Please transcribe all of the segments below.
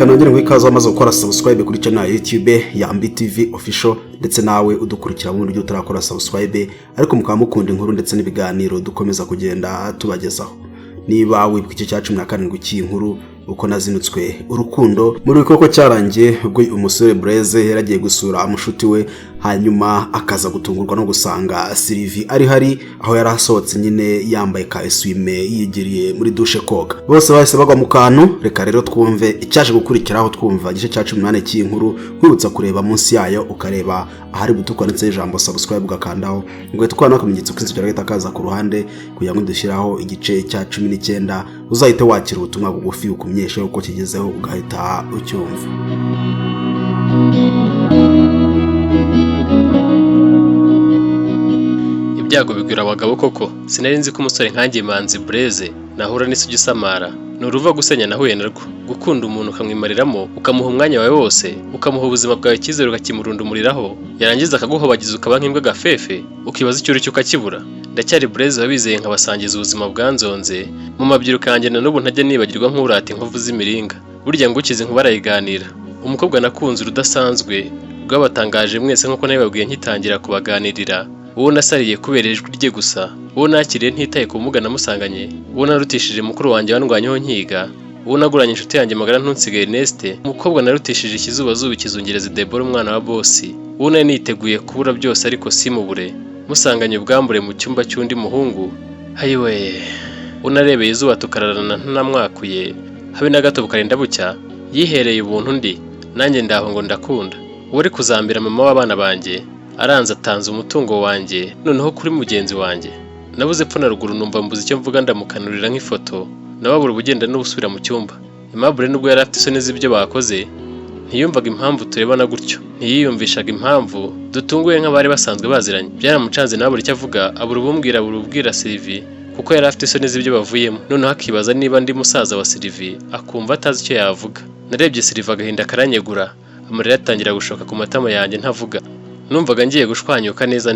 reka nongere ngo ikaze wamaze gukora subscribe kuri channel ya YouTube ya Ambi TV official, ndetse nawe udukurikira mu buryo utarakora subscribe ariko mukaba mukunda inkuru ndetse n'ibiganiro dukomeza kugenda tubagezaho. Niba wibuka iki cya 17 cy'inkuru uko nazinutswe urukundo muri bikoko cyarangiye ubwo umusore Blaise yaragiye gusura amushuti we, hanyuma akaza gutungurwa no gusanga Sylvie ari hari aho yarasohotse nyine yambaye ka eswime yigiriye muri douche koga. Bose bahise bagwa mu kantu. Reka rero twumve icyaje gukurikiraho, twumva igice cya 18 cy'inkuru, kwibutsa kureba munsi yayo ukareba ahari gutukwa ndetse ijambo subscribe ugakandaho ngo tukwana akamenyetso k'inzogera gahita kaza ku ruhande kugira ngo dushyiraho igice cya 19 uzahite wakira ubutumwa bugufi ukumyeshe uko kigezeho ugahita ucyumva. Ibyago bigwira abagabo koko. Sinari nzi ko umusore nkanjye Manzi Blaise nahura n'isugi samara nuruva gusenya nahuye narwo. Gukunda umuntu ukamwimariramo ukamuha umwanya wawe wose, ukamuha ubuzima bwawe cyizere ukakimurundumuriraho, yarangiza akaguhobagiza ukaba nk'imbwa gafefe ukibaza icyo uri cyo ukakibura. Ndacyari Blaise wabizeye nkabasangiza ubuzima bwanzonze mu mabyiruka yanjye na n'ubu ntajya nibagirwa nk'urata inkovu z'imiringa. Burya ngo ukize nkuba arayiganira. Umukobwa nakunze urudasanzwe rwabatangaje mwese nkuko nabibabwiye nkitangira kubaganirira. Uwo nasariye kubera ijwi rye gusa, uwo nakiriye ntitaye ku bumuga namusanganye, uwo narutishije mukuru wanjye wandwanyeho nkiga, uwo naguranye inshuti yanjye magara ntunsigaye Ernest, umukobwa narutishije ikizubazuba ikizungereza Deborah umwana wa boss, uwo nari niteguye kubura byose ariko simubure, musanganye ubwambure mu cyumba cy'undi muhungu. Hayiwe, unarebeye izuba tukararana ntanamwakuye, habe na gato bukarinda bucya, yihereye ubuntu ndi, nanjye ndaho ngo ndakunda. Uwo ari kuzambira mama w'abana banjye, aranze atanze umutungo wanjye noneho kuri mugenzi wanjye. Nabuze pfuna ruguru numva mbuze icyo mvuga ndamukanurira nk'ifoto, nababura ubugenda n'ubusubira mu cyumba. Aimable nubwo yari afite isoni z'ibyo bakoze, ntiyumvaga impamvu turebana gutyo, ntiyiyumvishaga impamvu dutunguye nk'abari basanzwe baziranye. Byaramucanze nabura icyo avuga, abura ububwira Sylvie kuko yari afite isoni z'ibyo bavuyemo. Noneho akibaza niba ndi musaza wa Sylvie akumva atazi icyo yavuga. Narebye Sylvie agahinda karanyegura, amarira atangira gushoka ku matama yanjye ntavuga. Numvaga ngiye gushwanyuka neza.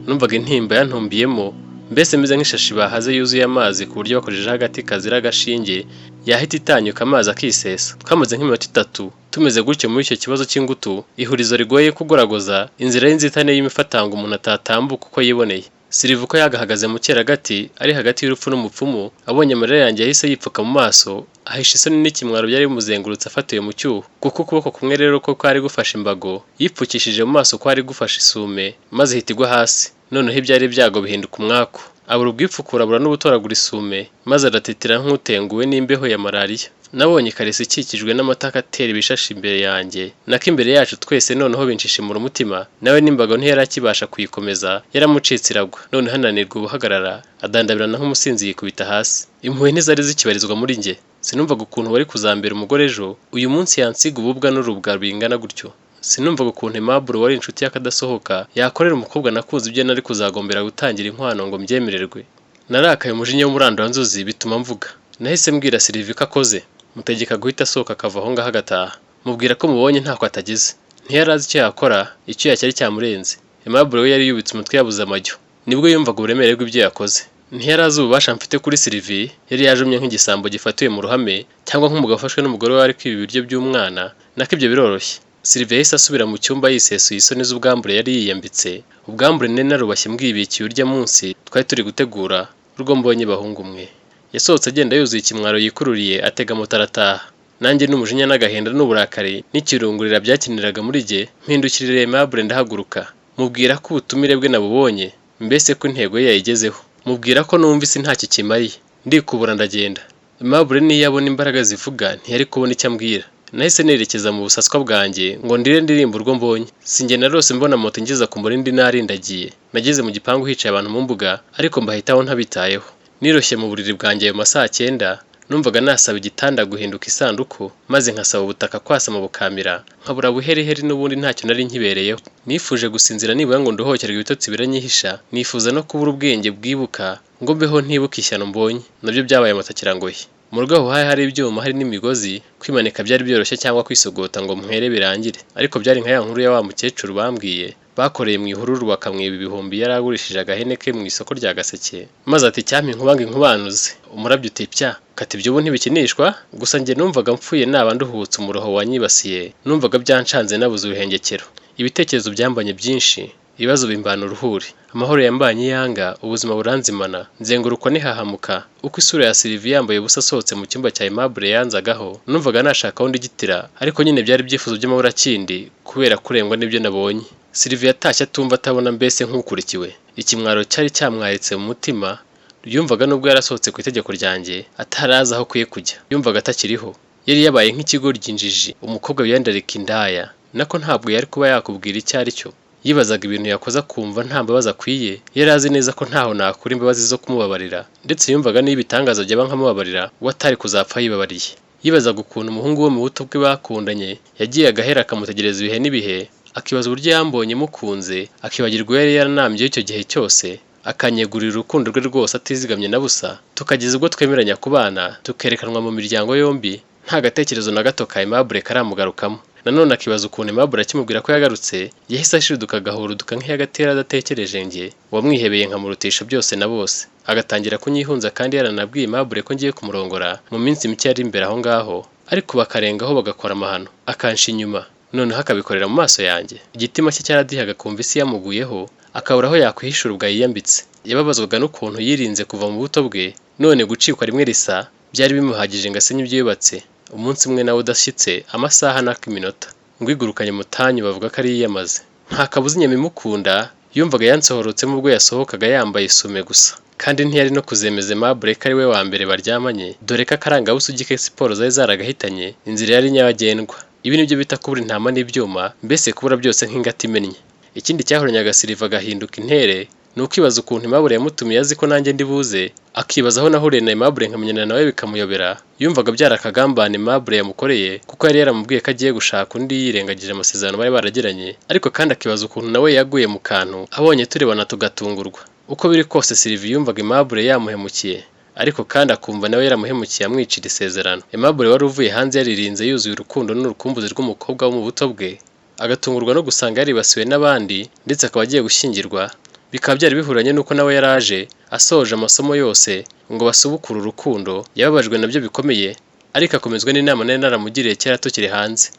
Numvaga intimba yantumbiyemo, mbese meze nk'ishashi bahaze yuzuye amazi ku buryo bakojeje hagati kazira agashinge yahita itanyuka amazi akisesa. Twamaze nk'iminota 3 tumeze gutyo muri icyo kibazo cy'ingutu, ihurizo rigoye kugoragoza, inzira y'inzitane y'imifatanga umuntu atatambuka uko yiboneye. Sylvie ko yagahagaze mu cyeragati ari hagati y'urupfu n'umupfumu, abonye amarira yanjye yahise yipfuka mu maso, ahisha isoni n'ikimwaro byari bimuzengurutse afatiwe mu cyuho. Kuko ukuboko kumwe rero ko kwari gufashe imbago yipfukishije mu maso kwari gufashe isume, maze hitigwa hasi. Noneho ibyari byago bihinduka umwaku, abura ubwipfukura abura n'ubutoragura isume, maze aratetera nk'utenguwe n'imbeho ya malariya. Nabonye ikarisi ikikijwe n'amataka atera ibishashi imbere yanjye, nako imbere yacu twese noneho binshishimura umutima. Nawe n'imbago ntiyari akibasha kuyikomeza, yaramucitse iragwa. Noneho ananirwa ubuhagarara, adandabirana nk'umusinzi yikubita hasi. Impuhwe ntizari zikibarizwa muri njye. Sinumvaga ukuntu wari kuzambera umugore ejo, uyu munsi yansiga ububwa n'urubwa bingana gutyo. Sinumvaga ukuntu Aimable wari inshuti y'akadasohoka yakorera umukobwa nakunze ibyo nari kuzagombera gutangira inkwano ngo mbyemererwe. Narakaye umujinya w'umuranduranzuzi bituma mvuga. Nahise mbwira Sylvie ko akoze, mutegeka guhita asohoka akava aho ngaho agataha. Mubwira ko mubonye ntako atagize. Ntiyarazi icyo yakora, icyo yacyari cyamurenze. Aimable we yari yubitse umutwe yabuze amajyo, nibwo yumvaga uburemere bw'ibyo yakoze. Ntiyarazi ububasha mfite kuri Sylvie, yari yajumye nk'igisambo gifatiwe mu ruhame cyangwa nk'umugabo afashwe n'umugore wari kwiba ibiryo by'umwana, nako ibyo biroroshye. Sylvie yahise asubira mu cyumba yisesuye isoni z'ubwambure yari yiyambitse. Ubwambure nene narubashye mbwibikiye urya munsi twari turi gutegura urwo mbonye bahungu umwe. Yasohotse agenda yuzuye ikimwaro yikururiye atega moto arataha. Nanjye n'umujinya n'agahinda n'uburakari n'ikirungurira byakiniraga muri jye, mpindukirira Aimable ndahaguruka. Mubwira ko ubutumire bwe nabubonye, mbese ko intego ye yayigezeho. Mubwira ko numvise ntacyo kimariye, ndikubura ndagenda. Aimable niyo abona imbaraga zivuga ntiyari kubona icyo ambwira. Nahise nerekeza mu busaswa bwanjye ngo ndire ndirimba urwo mbonye. Sinjye narose mbona moto ingeza ku murindi narindagiye. Nageze mu gipangu hicaye abantu mu mbuga ariko mbahitaho ntabitayeho. Niroshye mu buriri bwanjye ayo masaha 9, numvaga nasaba igitanda guhinduka isanduku, maze nkasaba ubutaka kwasama bukamira, nkabura buheriheri n'ubundi ntacyo nari nkibereyeho. Nifuje gusinzira nibura ngo nduhokerwe ibitotsi biranyihisha, nifuza no kubura ubwenge bwibuka ngo mbeho ntibuka ishyano mbonye. Nabyo byabaye amatakirangoye. Mu rugo aho hari ibyuma hari n'imigozi, kwimanika byari byoroshye cyangwa kwisogota ngo muhere birangire. Ariko byari nka ya nkuru ya wa mukecuru bambwiye bakoreye mu ihururu bakamwiba ibihumbi yari agurishije agahene ke mu isoko rya Gaseke, maze ati cyampa inkubange inkubanuze. Umurabyo uti pya kati ibyo ubu ntibikinishwa, gusa njye numvaga mpfuye naba nduhutse umuroho wanyibasiye, numvaga byancanze nabuze ubuhengekero. Ibitekerezo byambanye byinshi, ibibazo bimbana uruhuri, amahoro yambanye yanga, ubuzima buranzimana, nzengurukwa nihahamuka. Uko isura ya Sylvie yambaye ubusa asohotse mu cyumba cya Aimable yanzagaho, numvaga nashaka wundi gitira, ariko nyine byari ibyifuzo by'amabura kindi kubera kurengwa n'ibyo nabonye. Sylvie yatashye atumva atabona mbese nk'ukurikiwe. Ikimwaro cyari cyamwaritse mu mutima, yumvaga nubwo yarasohotse ku itegeko ryanjye ataraza aho kwiye kujya, yumvaga atakiriho. Yari yabaye nk'ikigo ry'injiji, umukobwa wiyandarika indaya, nako ntabwo yari kuba yakubwira icyo ari cyo. Yibazaga ibintu yakoze akumva nta mbabazi akwiye, yari azi neza ko ntaho nakura imbabazi zo kumubabarira, ndetse yumvaga niba ibitangaza byaba nkamubabarira we atari kuzapfa yibabariye. Yibazaga ukuntu umuhungu we mu buto bwe bakundanye yagiye agahera akamutegereza ibihe n'ibihe, akibaza uburyo yambonye mukunze, akibagirwa yari yaranambyeho icyo gihe cyose, akanyegurira urukundo rwe rwose atizigamye na busa, tukageza ubwo twemeranya kubana, tukerekanwa mu miryango yombi, nta gatekerezo na gato ka Aimable karamugarukamo. Nanone akibaza ukuntu Aimable akimubwira ko yagarutse, yahise ashiduka agahuruduka nk'iyagatera adatekereje njye, wamwihebeye nkamurutisha byose na bose. Agatangira kunyihunza kandi yaranabwiye Aimable ko ngiye kumurongora mu minsi mike yari imbere aho ngaho, ariko bakarengaho bagakora amahano, akansha inyuma, noneho akabikorera mu maso yanjye. Igitima cye cyaradihaga kumva isi yamuguyeho, akabura aho yakwihishura ubwo yiyambitse. Yababazwaga n'ukuntu yirinze kuva mu buto bwe, none gucikwa rimwe risa byari bimuhagije ngo asenye ibyo yubatse. Umunsi umwe nawe udashyitse, amasaha n'ak'iminota, ngo igurukanye mutanyu bavuga ko ari yiyamaze. Nta kabuza inyama imukunda, yumvaga yansohorotsemo ubwo yasohokaga yambaye isume gusa, kandi ntiyari no kuzemeza Aimable ko ari we wa mbere baryamanye, dore ko akarangabusugi ke siporo zari zaragahitanye, inzira yari nyabagendwa. Ibi nibyo bita kubura intama n'ibyuma, mbese kubura byose nk'ingata imennye. Ikindi cyahoranyaga Sylvie agahinduka intere, ni ukibaza ukuntu Aimable yamutumiye azi ko nanjye ndi buze, akibaza aho nahuriye na Aimable nkamenyana nawe bikamuyobera. Yumvaga byarakagambana Aimable yamukoreye, kuko yari yaramubwiye ko agiye gushaka undi yirengagije amasezerano bari baragiranye, ariko kandi akibaza ukuntu nawe yaguye mu kantu abonye turebana tugatungurwa. Uko biri kose Sylvie yumvaga Aimable yamuhemukiye, ariko kandi akumva nawe yaramuhemukiye amwicira isezerano. Aimable wari uvuye hanze yaririnze yuzuye urukundo n'urukumbuzi rw'umukobwa wo mu buto bwe, agatungurwa no gusanga yaribasiwe n'abandi, ndetse akaba agiye gushyingirwa. Bikaba byari bihuranye n'uko nawe yaraje asoje amasomo yose ngo basubukure urukundo. Yababajwe nabyo bikomeye, ariko akomezwa n'inama nari naramugiriye kera tukiri hanze.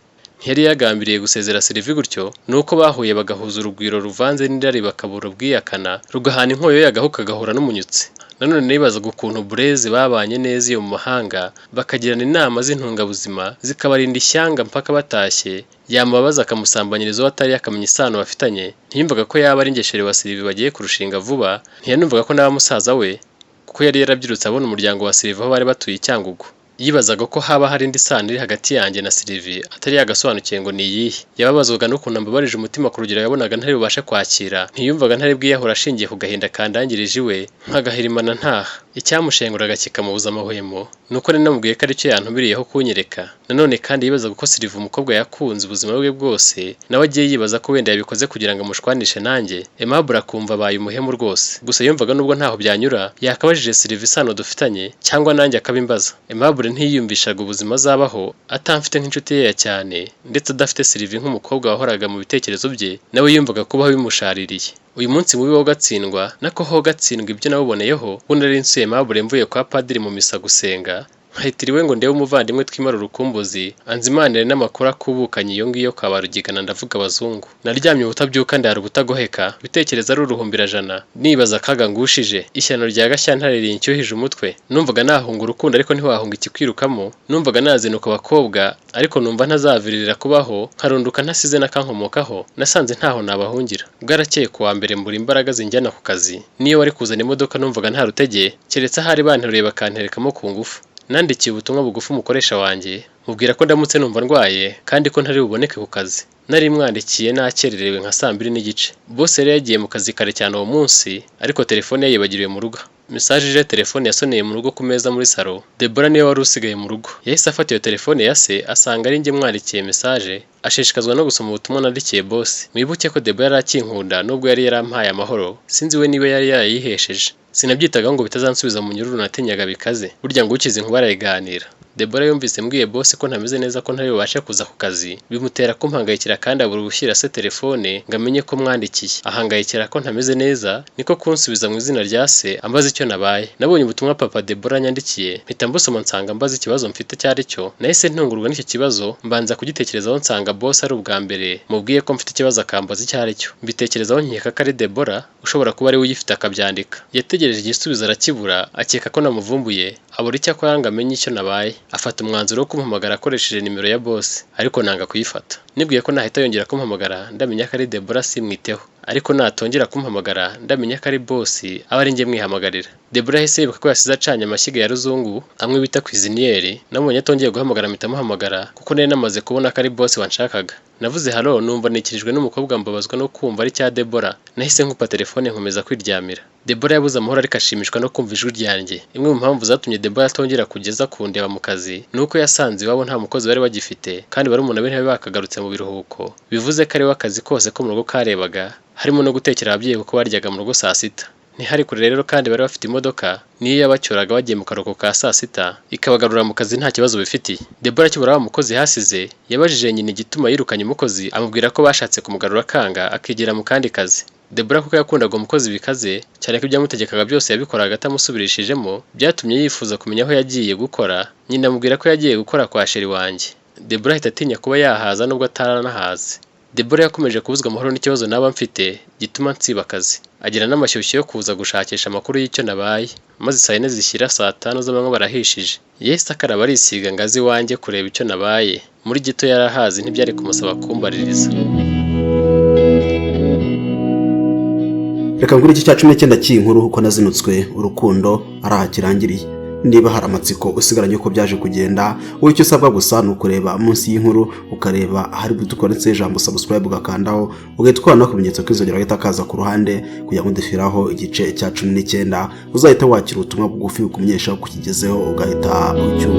Ntiyari yagambiriye gusezera Sylvie gutyo, nuko bahuye bagahuza urugwiro ruvanze n'irari bakabura ubwiyakana, rugahana inkoyo y'agahu kagahura n'umunyutsi. Nanone nibazaga ukuntu Blaise babanye neza iyo mu mahanga, bakagirana inama z'intungabuzima zikabarinda ishyanga mpaka batashye, yamubabaza akamusambanyiriza uwo atari yakamenya isano bafitanye. Ntiyumvaga ko yaba ari ingesheri wa Sylvie bagiye kurushinga vuba, ntiyanumvaga ko naba musaza we, kuko yari yarabyirutse abona umuryango wa Sylvie aho bari batuye i Cyangugu. Yibazaga ko haba hari indi sano iri hagati yanjye na Sylvie atari yagasobanukiye ngo ni iyihe. Yababazwaga n'ukuntu mbabarije umutima ku rugero yabonaga ntari bubashe kwakira. Ntiyumvaga ntari bwiyahura ashingiye ku gahinda kandangirije iwe nk'agahirimana ntaha. Icyamushenguraga kikamubuza amahwemo nuko nari namubwiye ko aricyo yantumiriyeho kunyereka. Nanone kandi yibazaga ko Sylvie umukobwa yakunze ubuzima bwe bwose, nawe agiye yibaza ko wenda yabikoze kugira ngo amushwanishe nanjye. Aimable akumva abaye umuhemu rwose, gusa yumvaga nubwo ntaho byanyura yakabajije Sylvie isano dufitanye, cyangwa nanjye akabimbaza. Aimable ntiyiyumvishaga ubuzima azabaho atamfite nk'inshuti ye cyane, ndetse adafite Sylvie nk'umukobwa wahoraga mu bitekerezo bye, nawe yumvaga kubaho bimushaririye. Uyu munsi mubi wo gatsindwa, nako ho gatsindwa ibyo nabuboneyeho, ubundi nari nsuye Aimable mvuye kwa padiri mu misa gusenga, nkahitiriwe ngo ndebe umuvandimwe twimara urukumbuzi, anzimanire n'amakuru akubukanye iyo ngiyo kwa Barugigana, ndavuga abazungu. Naryamye ubutabyuka ndara ubutagoheka, bitekereza ari uruhumbirajana, nibaza akaga ngushije, ishyano rya Gashyantare rinshyuhije umutwe. Numvaga nahunga urukundo ariko ntiwahunga ikikwirukamo, numvaga nazinuka abakobwa ariko numva ntazaviririra kubaho, nkarunduka ntasize n'akankomokaho, nasanze ntaho nabahungira. Bwarakeye kuwa mbere mbura imbaraga zinjyana ku kazi, niyo wari kuzana imodoka numvaga nta rutege, keretse ahari banteruye bakanterekamo ku ngufu. Nandikiye ubutumwa bugufi umukoresha wanjye, mubwira ko ndamutse numva ndwaye kandi ko ntari buboneke ku kazi. Nari mwandikiye nakererewe nka 2:30. Boss yari yagiye mu kazi kare cyane uwo munsi, ariko telefone ye yibagiriwe mu rugo. Message ije telefone yasoneye mu rugo ku meza muri salo. Deborah niwe wari usigaye mu rugo. Yahise afata iyo telefone ya se asanga ari njye mwandikiye message, ashishikazwa no gusoma ubutumwa nandikiye boss. Mwibuke ko Deborah yari akinkunda nubwo yari yarampaye amahoro, sinzi we niwe yari yarayihesheje. Sinabyitaga ngo bitazansubiza mu nyururu natinyaga bikaze. Burya ngo ukize inkuba arayiganira. Deborah yumvise mbwiye boss ko ntameze neza ko ntari bubashe kuza ku kazi, bimutera kumpangayikira kandi abura gushyira se telefone ngo amenye ko mwandikiye. Ahangayikira ko ntameze neza niko kunsubiza mu izina rya se ambaza icyo nabaye. Nabonye ubutumwa papa Deborah yandikiye, mpita mbusoma nsanga mbaza ikibazo mfite cyari cyo. Nahise ntungurwa n'icyo kibazo, mbanza kugitekerezaho nsanga boss ari ubwa mbere mubwiye ko mfite ikibazo akambaza icyo ari cyo. Mbitekerezaho nkeka ko ari Deborah ushobora kuba ari we uyifite akabyandika. Yategereje igisubizo arakibura, akeka ko namuvumbuye, abura icyo akora ngo amenye icyo nabaye. Afata umwanzuro wo kumpamagara akoresheje nimero ya boss, ariko nanga kuyifata. Nibwiye ko nahita yongera kumpamagara ndamenya ko ari Deborah simwiteho, ariko natongera kumpamagara ndamenya ko ari boss aba ari njye mwihamagarira. Deborah yahise yibuka ko yasize acanye amashyiga ya ruzungu amwe bita kwiziniyeri. Namubonye atongeye guhamagara mpita muhamagara kuko nari namaze kubona ko ari boss wanshakaga. Navuze halo, numva nikirijwe n'umukobwa mbabazwa no kumva ari cya Deborah. Nahise nkupa telefone nkomeza kwiryamira. Deborah yabuze amahoro ariko ashimishwa no kumva ijwi ryanjye. Imwe mu mpamvu zatumye Deborah atongera kugeza kundeba mu kazi nuko yasanze iwabo nta mukozi bari bagifite kandi barumuna be ntibabe bakagarutse mu biruhuko. Bivuze ko ari we akazi kose ko mu rugo karebaga, harimo no gutekera ababyeyi kuko baryaga mu rugo saa sita. Ntihari kure rero kandi bari bafite imodoka niyo yabacyuraga bagiye mu karuhuko ka saa sita ikabagarura mu kazi nta kibazo bifitiye. Deborah akibura wa mukozi hasize yabajije nyina igituma yirukanye umukozi, amubwira ko bashatse kumugarura akanga akigira mu kandi kazi. Deborah kuko yakundaga umukozi bikaze cyane ko ibyamutegekaga byose yabikoraga atamusubirishijemo, byatumye yifuza kumenya aho yagiye gukora. Nyina amubwira ko yagiye gukora kwa sheri wanjye. Deborah ahita atinya kuba yahaza nubwo ataranahaze. Deborah yakomeje kubuzwa amahoro n'ikibazo naba mfite gituma nsiba akazi. Agira n'amashyushyu yo kuza gushakisha amakuru y'icyo nabaye, maze saa yine zishyira saa tanu z'amanywa barahishije. Yahise akaraba arisiga ngazi iwanjye kureba icyo nabaye. Muri gito yarahazi ntibyari kumusaba kumbaririza. Reka nguri iki cya 19 cy'inkuru uko nazinutswe urukundo araha kirangiriye. Niba hari amatsiko usigaranye uko byaje kugenda, wowe icyo usabwa gusa ni ukureba munsi y'inkuru ukareba ahari butukoretse ijambo subscribe ugakandaho, ugahita no kumenyetso kwizogera gahita kaza ku ruhande kugira ngo dufiraho igice cya 19 uzahita wakira ubutumwa bugufi ukumenyesha ko kigezeho ugahita ucyumva.